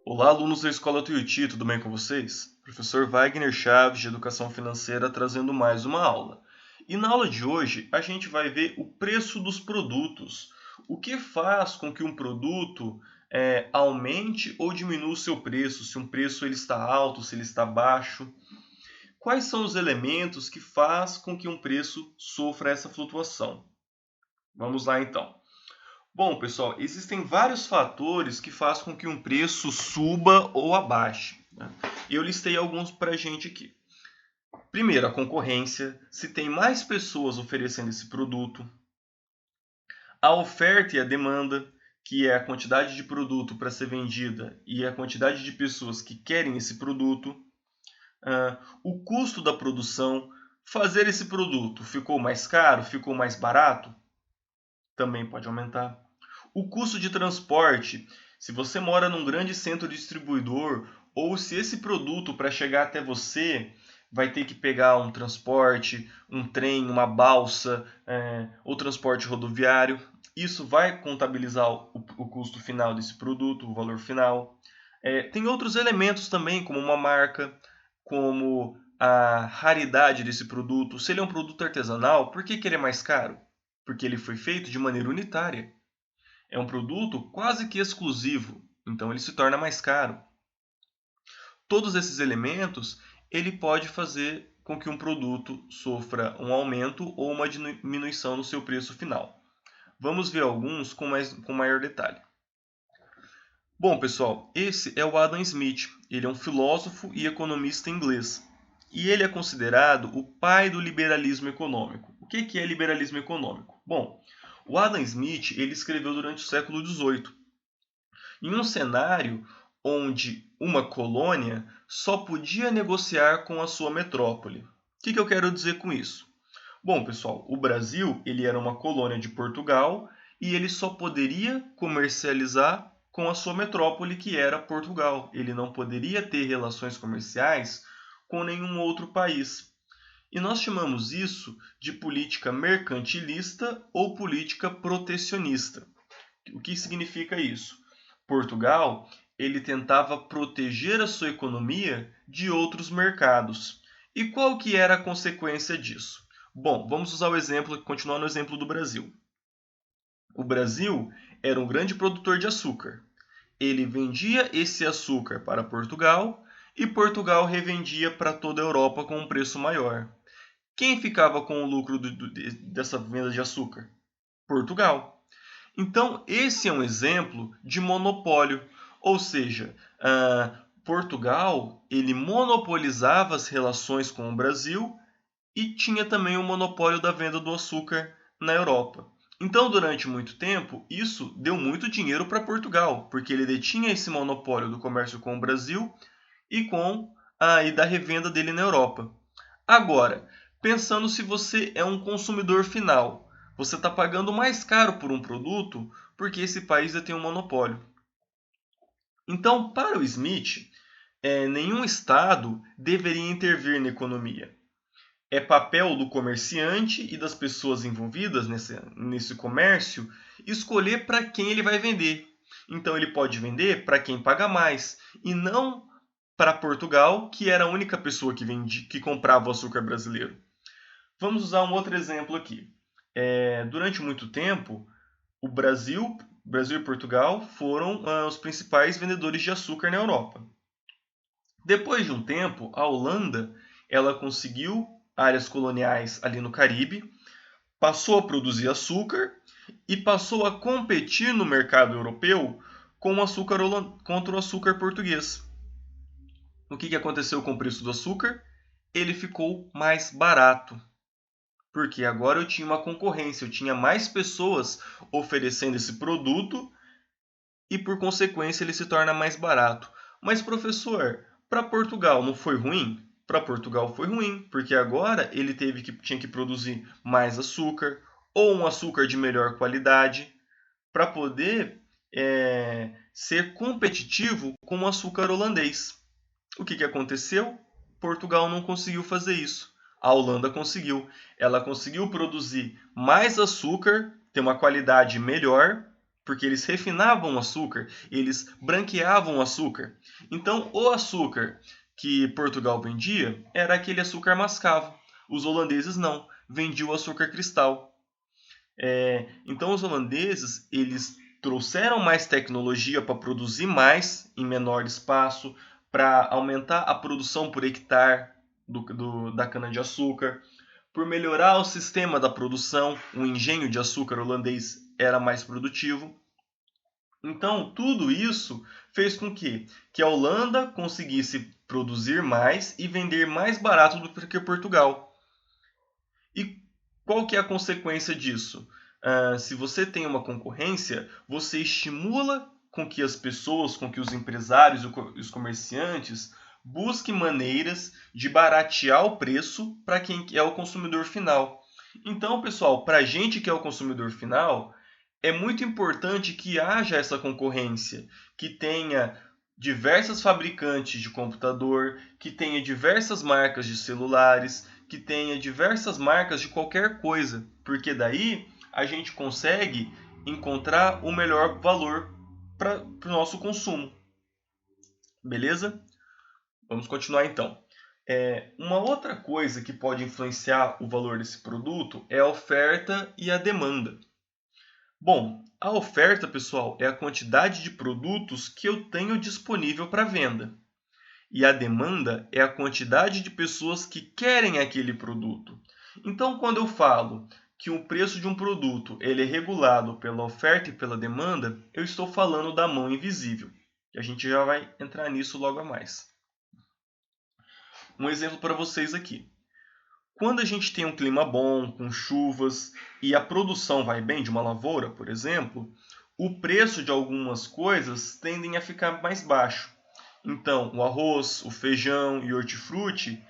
Olá, alunos da Escola Tuiuti, tudo bem com vocês? Professor Wagner Chaves, de Educação Financeira, trazendo mais uma aula. E na aula de hoje, a gente vai ver o preço dos produtos. O que faz com que um produto aumente ou diminua o seu preço, se um preço ele está alto, se ele está baixo. Quais são os elementos que faz com que um preço sofra essa flutuação? Vamos lá então. Bom, pessoal, existem vários fatores que fazem com que um preço suba ou abaixe, né? Eu listei alguns para a gente aqui. Primeiro, a concorrência, se tem mais pessoas oferecendo esse produto. A oferta e a demanda, que é a quantidade de produto para ser vendida e a quantidade de pessoas que querem esse produto. O custo da produção, fazer esse produto ficou mais caro, ficou mais barato? Também pode aumentar. O custo de transporte, se você mora num grande centro distribuidor ou se esse produto para chegar até você vai ter que pegar um transporte, um trem, uma balsa, ou transporte rodoviário, isso vai contabilizar o custo final desse produto, o valor final. Tem outros elementos também, como uma marca, como a raridade desse produto. Se ele é um produto artesanal, por que ele é mais caro? Porque ele foi feito de maneira unitária. É um produto quase que exclusivo, então ele se torna mais caro. Todos esses elementos, ele pode fazer com que um produto sofra um aumento ou uma diminuição no seu preço final. Vamos ver alguns com maior detalhe. Bom, pessoal, esse é o Adam Smith. Ele é um filósofo e economista inglês. E ele é considerado o pai do liberalismo econômico. O que é liberalismo econômico? Bom, o Adam Smith ele escreveu durante o século XVIII, em um cenário onde uma colônia só podia negociar com a sua metrópole. O que eu quero dizer com isso? Bom, pessoal, o Brasil ele era uma colônia de Portugal e ele só poderia comercializar com a sua metrópole, que era Portugal. Ele não poderia ter relações comerciais com nenhum outro país. E nós chamamos isso de política mercantilista ou política protecionista. O que significa isso? Portugal, ele tentava proteger a sua economia de outros mercados. E qual que era a consequência disso? Bom, vamos usar o exemplo, continuar no exemplo do Brasil. O Brasil era um grande produtor de açúcar. Ele vendia esse açúcar para Portugal e Portugal revendia para toda a Europa com um preço maior. Quem ficava com o lucro dessa venda de açúcar? Portugal. Então, esse é um exemplo de monopólio, ou seja, Portugal ele monopolizava as relações com o Brasil e tinha também o monopólio da venda do açúcar na Europa. Então, durante muito tempo, isso deu muito dinheiro para Portugal, porque ele detinha esse monopólio do comércio com o Brasil e da revenda dele na Europa. Agora, pensando se você é um consumidor final, você está pagando mais caro por um produto porque esse país tem um monopólio. Então, para o Smith, nenhum Estado deveria intervir na economia. É papel do comerciante e das pessoas envolvidas nesse comércio escolher para quem ele vai vender. Então, ele pode vender para quem paga mais e não para Portugal, que era a única pessoa que comprava o açúcar brasileiro. Vamos usar um outro exemplo aqui. Durante muito tempo, o Brasil e Portugal foram os principais vendedores de açúcar na Europa. Depois de um tempo, a Holanda ela conseguiu áreas coloniais ali no Caribe, passou a produzir açúcar e passou a competir no mercado europeu com o açúcar contra o açúcar português. O que aconteceu com o preço do açúcar? Ele ficou mais barato, porque agora eu tinha uma concorrência, eu tinha mais pessoas oferecendo esse produto e, por consequência, ele se torna mais barato. Mas, professor, para Portugal não foi ruim? Para Portugal foi ruim, porque agora ele tinha que produzir mais açúcar ou um açúcar de melhor qualidade para poder ser competitivo com o açúcar holandês. O que aconteceu? Portugal não conseguiu fazer isso. A Holanda conseguiu. Ela conseguiu produzir mais açúcar, ter uma qualidade melhor porque eles refinavam o açúcar, eles branqueavam o açúcar. Então, o açúcar que Portugal vendia era aquele açúcar mascavo. Os holandeses não, vendiam o açúcar cristal. Então, os holandeses eles trouxeram mais tecnologia para produzir mais em menor espaço, para aumentar a produção por hectare da cana-de-açúcar, por melhorar o sistema da produção, o engenho de açúcar holandês era mais produtivo. Então, tudo isso fez com que a Holanda conseguisse produzir mais e vender mais barato do que Portugal. E qual que é a consequência disso? Se você tem uma concorrência, você estimula com que as pessoas, com que os empresários e os comerciantes busquem maneiras de baratear o preço para quem é o consumidor final. Então, pessoal, para a gente que é o consumidor final, é muito importante que haja essa concorrência, que tenha diversas fabricantes de computador, que tenha diversas marcas de celulares, que tenha diversas marcas de qualquer coisa, porque daí a gente consegue encontrar o melhor valor para o nosso consumo. Beleza? Vamos continuar então. Uma outra coisa que pode influenciar o valor desse produto é a oferta e a demanda. Bom, a oferta, pessoal, é a quantidade de produtos que eu tenho disponível para venda. E a demanda é a quantidade de pessoas que querem aquele produto. Então, quando eu falo que o preço de um produto ele é regulado pela oferta e pela demanda, eu estou falando da mão invisível. E a gente já vai entrar nisso logo a mais. Um exemplo para vocês aqui. Quando a gente tem um clima bom, com chuvas, e a produção vai bem de uma lavoura, por exemplo, o preço de algumas coisas tendem a ficar mais baixo. Então, o arroz, o feijão e o hortifruti,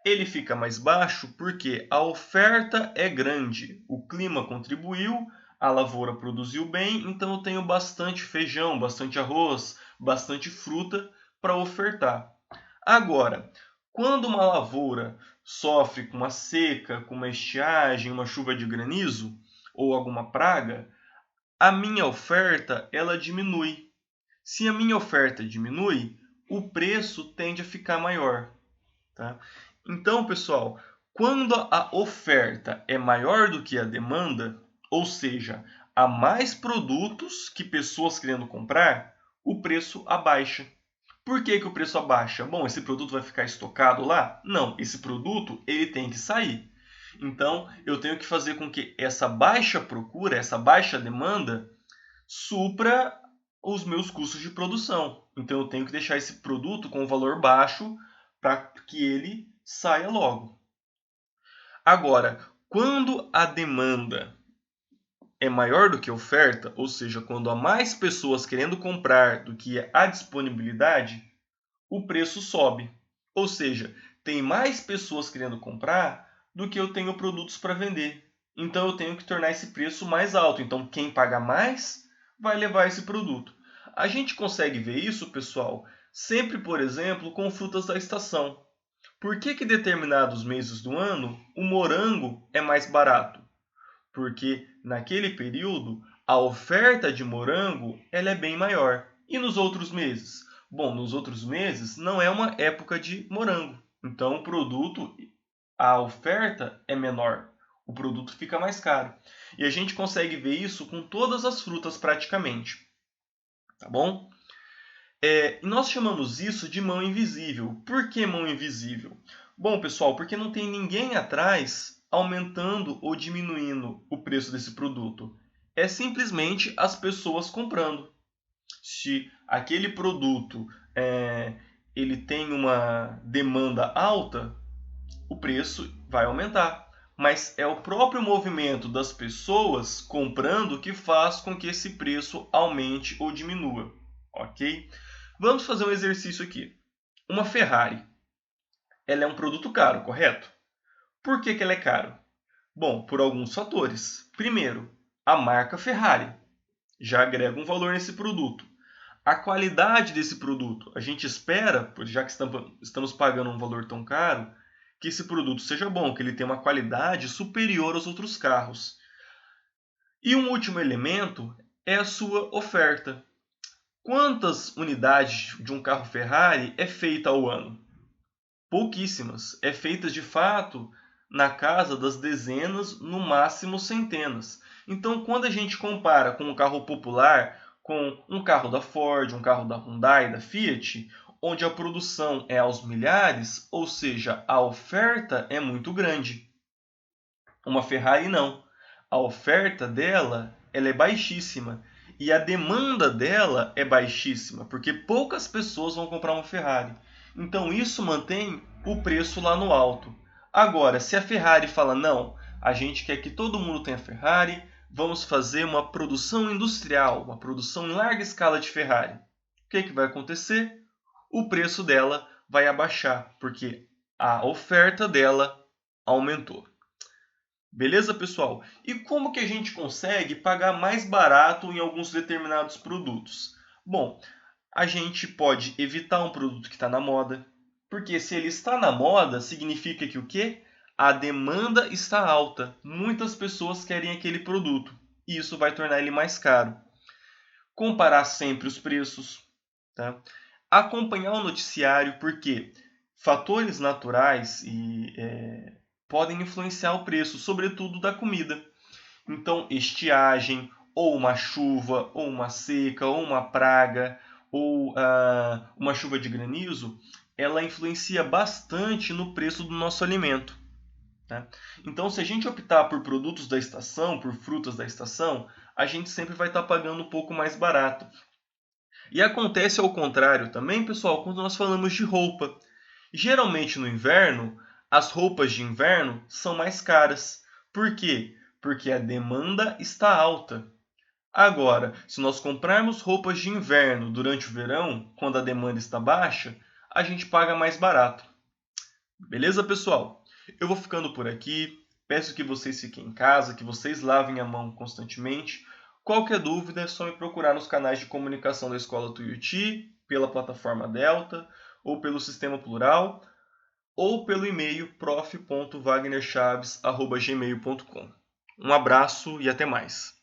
ele fica mais baixo porque a oferta é grande. O clima contribuiu, a lavoura produziu bem, então eu tenho bastante feijão, bastante arroz, bastante fruta para ofertar. Agora, quando uma lavoura sofre com uma seca, com uma estiagem, uma chuva de granizo ou alguma praga, a minha oferta ela diminui. Se a minha oferta diminui, o preço tende a ficar maior. Tá? Então, pessoal, quando a oferta é maior do que a demanda, ou seja, há mais produtos que pessoas querendo comprar, o preço abaixa. Por que o preço abaixa? Bom, esse produto vai ficar estocado lá? Não, esse produto ele tem que sair. Então, eu tenho que fazer com que essa baixa procura, essa baixa demanda, supra os meus custos de produção. Então, eu tenho que deixar esse produto com um valor baixo para que ele saia logo. Agora, quando a demanda é maior do que a oferta, ou seja, quando há mais pessoas querendo comprar do que a disponibilidade, o preço sobe. Ou seja, tem mais pessoas querendo comprar do que eu tenho produtos para vender. Então eu tenho que tornar esse preço mais alto. Então quem paga mais vai levar esse produto. A gente consegue ver isso, pessoal, sempre, por exemplo, com frutas da estação. Por que determinados meses do ano o morango é mais barato? Porque naquele período a oferta de morango ela é bem maior. E nos outros meses? Bom, nos outros meses não é uma época de morango. Então o produto, a oferta é menor. O produto fica mais caro. E a gente consegue ver isso com todas as frutas praticamente. Tá bom? E nós chamamos isso de mão invisível. Por que mão invisível? Bom, pessoal, porque não tem ninguém atrás aumentando ou diminuindo o preço desse produto. É simplesmente as pessoas comprando. Se aquele produto ele tem uma demanda alta, o preço vai aumentar. Mas é o próprio movimento das pessoas comprando que faz com que esse preço aumente ou diminua. Ok? Vamos fazer um exercício aqui. Uma Ferrari, ela é um produto caro, correto? Por que ela é caro? Bom, por alguns fatores. Primeiro, a marca Ferrari já agrega um valor nesse produto. A qualidade desse produto, a gente espera, já que estamos pagando um valor tão caro, que esse produto seja bom, que ele tenha uma qualidade superior aos outros carros. E um último elemento é a sua oferta. Quantas unidades de um carro Ferrari é feita ao ano? Pouquíssimas. É feita de fato na casa das dezenas, no máximo centenas. Então, quando a gente compara com um carro popular, com um carro da Ford, um carro da Hyundai, da Fiat, onde a produção é aos milhares, ou seja, a oferta é muito grande. Uma Ferrari não. A oferta dela, ela é baixíssima e a demanda dela é baixíssima, porque poucas pessoas vão comprar uma Ferrari. Então isso mantém o preço lá no alto. Agora, se a Ferrari fala não, a gente quer que todo mundo tenha Ferrari, vamos fazer uma produção industrial, uma produção em larga escala de Ferrari. O que vai acontecer? O preço dela vai abaixar, porque a oferta dela aumentou. Beleza, pessoal? E como que a gente consegue pagar mais barato em alguns determinados produtos? Bom, a gente pode evitar um produto que está na moda, porque se ele está na moda, significa que o quê? A demanda está alta. Muitas pessoas querem aquele produto e isso vai tornar ele mais caro. Comparar sempre os preços, tá? Acompanhar o noticiário, porque fatores naturais podem influenciar o preço, sobretudo da comida. Então, estiagem, ou uma chuva, ou uma seca, ou uma praga, ou uma chuva de granizo, ela influencia bastante no preço do nosso alimento. Tá? Então, se a gente optar por produtos da estação, por frutas da estação, a gente sempre vai estar pagando um pouco mais barato. E acontece ao contrário também, pessoal, quando nós falamos de roupa. Geralmente no inverno, as roupas de inverno são mais caras. Por quê? Porque a demanda está alta. Agora, se nós comprarmos roupas de inverno durante o verão, quando a demanda está baixa, a gente paga mais barato. Beleza, pessoal? Eu vou ficando por aqui. Peço que vocês fiquem em casa, que vocês lavem a mão constantemente. Qualquer dúvida é só me procurar nos canais de comunicação da Escola Tuiuti, pela plataforma Delta, ou pelo Sistema Plural, ou pelo e-mail prof.wagnerchaves@gmail.com. Um abraço e até mais.